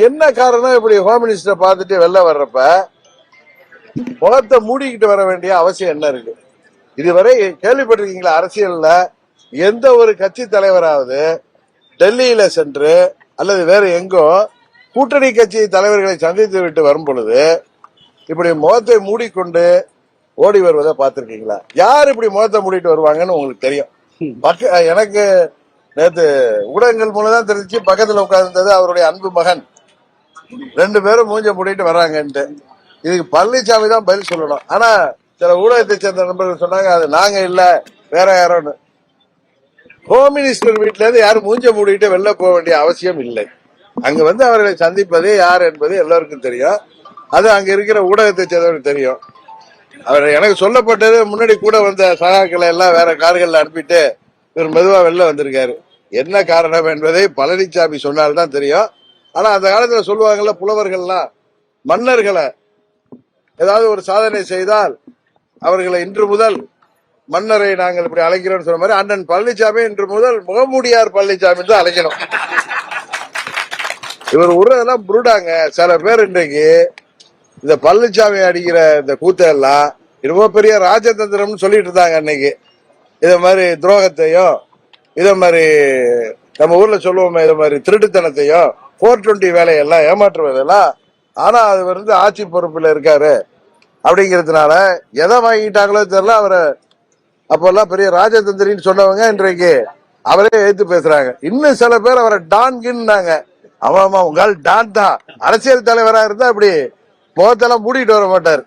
என்ன காரணம் இப்படி ஹோம் மினிஸ்டர் பார்த்துட்டு வெளில வர்றப்ப முகத்தை மூடிக்கிட்டு வர வேண்டிய அவசியம் என்ன இருக்கு? இதுவரை கேள்விப்பட்டிருக்கீங்களா? அரசியல்ல எந்த ஒரு கட்சி தலைவராவது டெல்லியில சென்று அல்லது வேற எங்கோ கூட்டணி கட்சி தலைவர்களை சந்தித்து விட்டு வரும் பொழுது இப்படி முகத்தை மூடிக்கொண்டு ஓடி வருவதை பார்த்திருக்கீங்களா? யார் இப்படி முகத்தை மூடிட்டு வருவாங்கன்னு உங்களுக்கு தெரியும். எனக்கு நேற்று ஊடகங்கள் மூலம் தான் தெரிஞ்சு பக்கத்துல உட்கார்ந்தது அவருடைய அன்பு மகன். 2 பேரும் மூஞ்ச மூடிட்டு வர்றாங்கன்ட்டு. இதுக்கு பழனிசாமி தான் பதில் சொல்லணும். ஆனா சில ஊடகத்தை சேர்ந்த நண்பர்கள் சொன்னாங்க அது நாங்க இல்ல வேற யாரோன்னு. ஹோம் மினிஸ்டர் வீட்டுல இருந்து யாரும் மூஞ்ச மூடிட்டு வெளில போக வேண்டிய அவசியம் இல்லை. அங்க வந்து அவர்களை சந்திப்பது யார் என்பது எல்லாருக்கும் தெரியும். அது அங்க இருக்கிற ஊடகத்தை சேர்ந்தவருக்கு தெரியும். அவர் எனக்கு சொல்லப்பட்டது முன்னாடி கூட வந்த சகாக்களை எல்லாம் வேற கார்கள்ல அனுப்பிட்டு இவர் மெதுவா வெளில வந்திருக்காரு. என்ன காரணம் என்பதை பழனிசாமி சொன்னால்தான் தெரியும். ஆனா அந்த காலத்துல சொல்லுவாங்கல்ல புலவர்கள்லாம், மன்னர்களை ஏதாவது ஒரு சாதனை செய்தால் அவர்களை இன்று முதல் மன்னரை நாங்கள் இப்படி அழைக்கிறோம் சொன்ன மாதிரி அண்ணன் பழனிசாமி இன்று முதல் முகமூடியார் பழனிசாமி தான் அழைக்கணும். இவர் உறதெல்லாம் புருடாங்க. சில பேர் இன்றைக்கு இந்த பழனிசாமி அடிக்கிற இந்த கூத்தையெல்லாம் ரொம்ப பெரிய ராஜதந்திரம்னு சொல்லிட்டு இருந்தாங்க. அன்னைக்கு இத மாதிரி துரோகத்தையும் இத மாதிரி நம்ம ஊர்ல சொல்லுவோமே இத மாதிரி திருட்டுத்தனத்தையும் 420 வேலையெல்லாம் ஏமாற்றுவதெல்லாம். ஆனா அது வந்து ஆட்சி பொறுப்புல இருக்காரு அப்படிங்கிறதுனால எதை வாங்கிட்டாங்களோ தெரியல. அவரை அப்பெல்லாம் பெரிய ராஜதந்திரின்னு சொன்னவங்க இன்றைக்கு அவரே எடுத்து பேசுறாங்க. இன்னும் சில பேர் அவரை டான்கின்னாங்க. ஆமா உங்கள் டான் தான். அரசியல் தலைவரா இருந்தா அப்படி முகத்தெல்லாம் மூடிட்டு வர மாட்டார்.